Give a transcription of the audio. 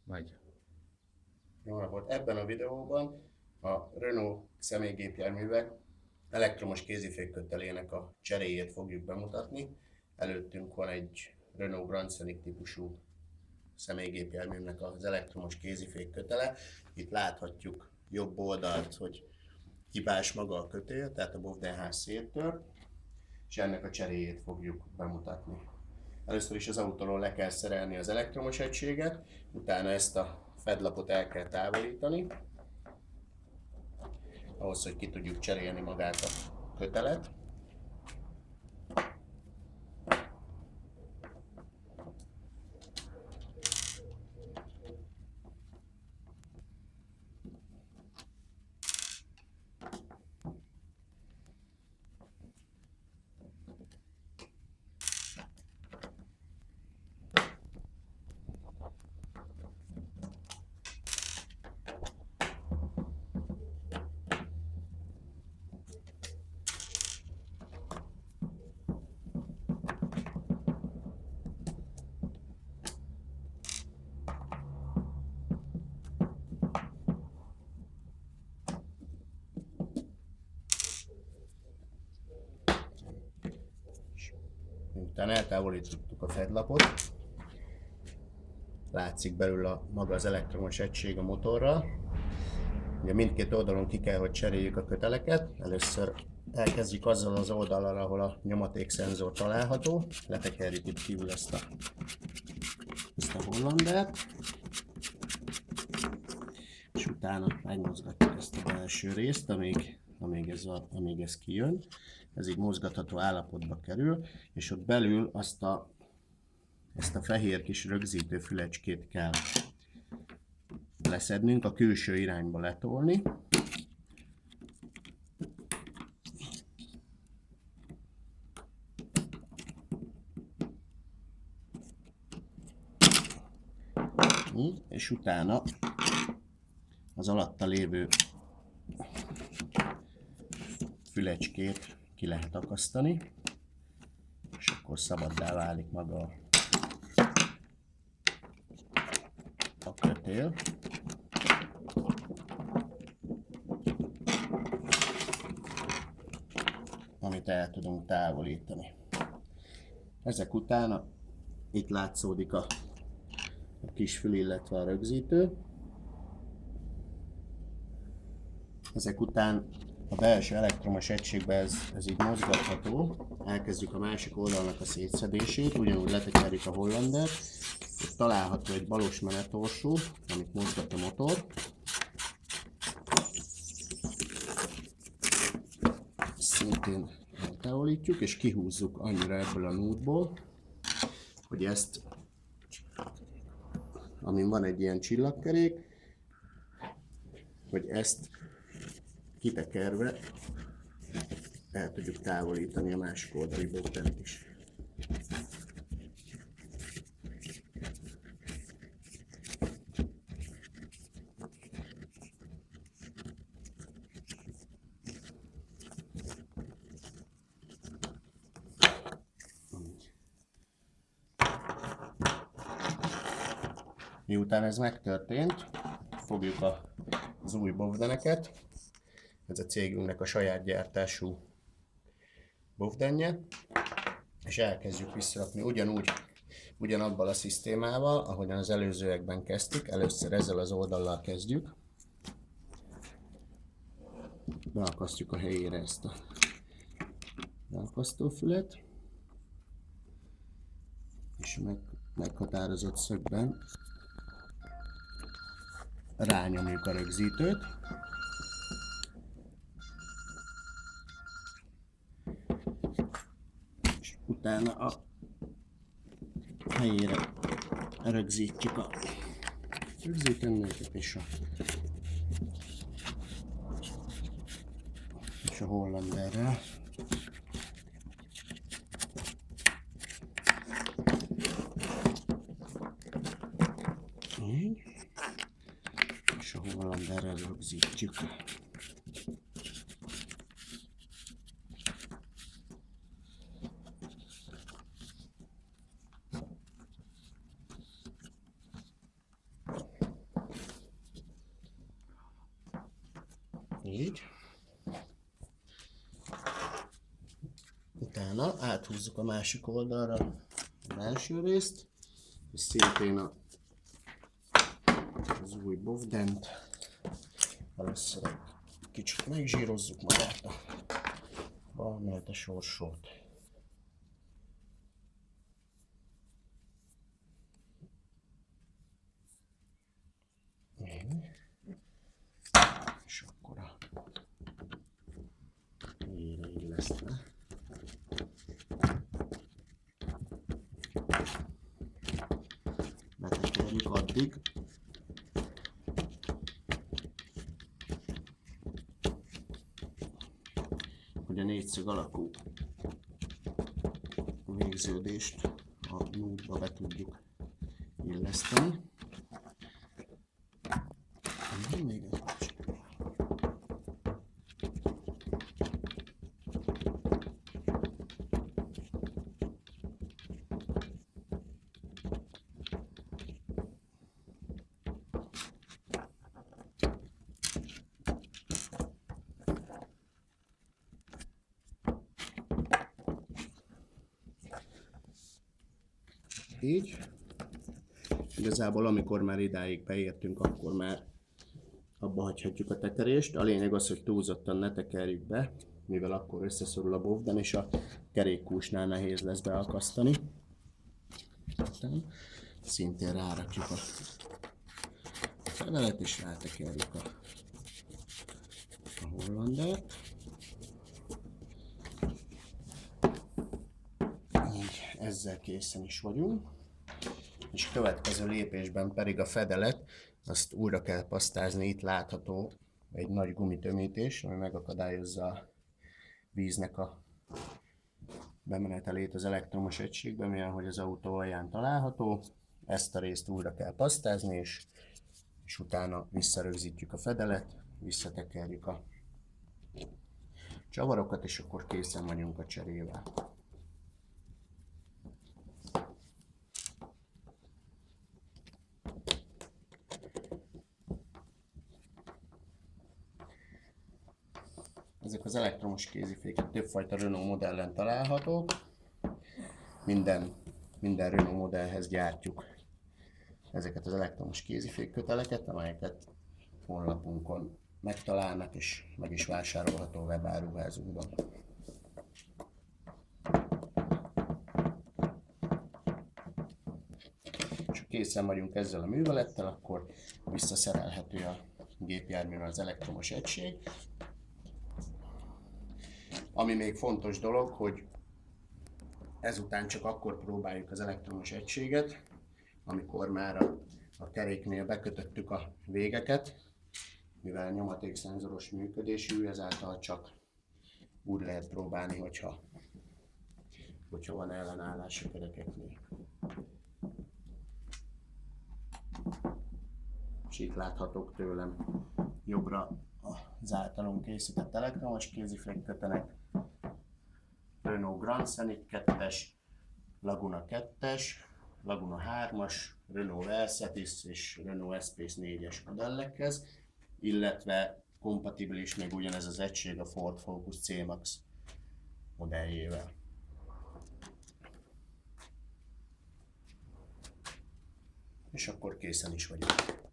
Vagy. Jó napot! Ebben a videóban a Renault személygépjárművek elektromos kézifékkötelének a cseréjét fogjuk bemutatni. Előttünk van egy Renault Grand Scenic típusú személygépjárműnek az elektromos kézifékkötele. Itt láthatjuk jobb oldalt, hogy hibás maga a kötél, tehát a bovdenház széttört, és ennek a cseréjét fogjuk bemutatni. Először is az autóról le kell szerelni az elektromos egységet, utána ezt a fedlapot el kell távolítani, ahhoz, hogy ki tudjuk cserélni magát a kötelet. Miután eltávolítottuk a fedlapot, látszik belül maga az elektromos egység a motorral. Ugye mindkét oldalon ki kell, hogy cseréljük a köteleket. Először elkezdjük azzal az oldalon, ahol a nyomatékszenzor található. Letekerjük itt kívül ezt a hollandert. És utána megmozgatjuk ezt a belső részt, amíg ez kijön. Ez így mozgatható állapotba kerül, és ott belül ezt a fehér kis rögzítő fülecskét kell leszednünk, a külső irányba letolni. És utána az alatta lévő fülecskét ki lehet akasztani, és akkor szabaddá válik maga a kötél. Amit el tudunk távolítani. Ezek után itt látszódik a kis fül, illetve a rögzítő. Ezek után a belső elektromos egységben ez így mozgatható. Elkezdjük a másik oldalnak a szétszedését, ugyanúgy letekerjük a hollandert. Itt található egy balos menetorsó, amit mozgat a motor. Szintén eltávolítjuk, és kihúzzuk annyira ebből a nútból, hogy ezt, amin van egy ilyen csillagkerék, hogy ezt kitekerve el tudjuk távolítani a másik oldali bovdent is. Miután ez megtörtént, fogjuk az új bovdeneket. Ez a cégünknek a saját gyártású bovdenje, és elkezdjük visszarakni ugyanabban a szisztémával, ahogyan az előzőekben kezdtük. Először ezzel az oldallal kezdjük. Beakasztjuk a helyére ezt a beakasztófület, és meghatározott szögben rányomjuk a rögzítőt. És utána a helyére rögzítjük a rögzítőnőket és a hollanderrel. Így. És a hollanderrel rögzítjük. Így. Utána áthúzzuk a másik oldalra a belső részt, és szintén az új bovdent. Először egy kicsit megzsírozzuk magát a balmelt a sorsót. És akkor a mélyre illesztve. Betekerjük addig, hogy a négyszög alakú végződést a núdba be tudjuk illeszteni. Még egy kicsit. Így. Igazából amikor már idáig beértünk, akkor már abba hagyhatjuk a tekerést. A lényeg az, hogy túlzottan ne tekerjük be, mivel akkor összeszorul a bovden, és a kerékkúsnál nehéz lesz beakasztani. Szintén rárakjuk a fedelet, és rátekerjük a hollandert. Így ezzel készen is vagyunk. És következő lépésben pedig a fedelet, azt újra kell pasztázni, itt látható egy nagy gumitömítés, ami megakadályozza a víznek a bemenetelét az elektromos egységbe, mivel hogy az autó alján található. Ezt a részt újra kell pasztázni, és utána visszarögzítjük a fedelet, visszatekerjük a csavarokat, és akkor készen vagyunk a cserével. Ezek az elektromos kézifékek többfajta Renault modellen találhatók. Minden Renault modellhez gyártjuk ezeket az elektromos kézifékköteleket, amelyeket honlapunkon megtalálnak, és meg is vásárolható webáruházunkban. És ha készen vagyunk ezzel a művelettel, akkor visszaszerelhető a gépjárműről az elektromos egység. Ami még fontos dolog, hogy ezután csak akkor próbáljuk az elektromos egységet, amikor már a keréknél bekötöttük a végeket, mivel nyomatékszenzoros működésű, ezáltal csak úgy lehet próbálni, hogyha van ellenállás a kerekeknél. És itt láthatók tőlem jobbra az általunk készített elektromos kézifékkötenek. Renault Grand Scenic 2-es, Laguna 2-es, Laguna 3-as, Renault Versatis és Renault Espace 4-es modellekhez, illetve kompatibilis még ugyanez az egység a Ford Focus C-Max modelljével. És akkor készen is vagyunk.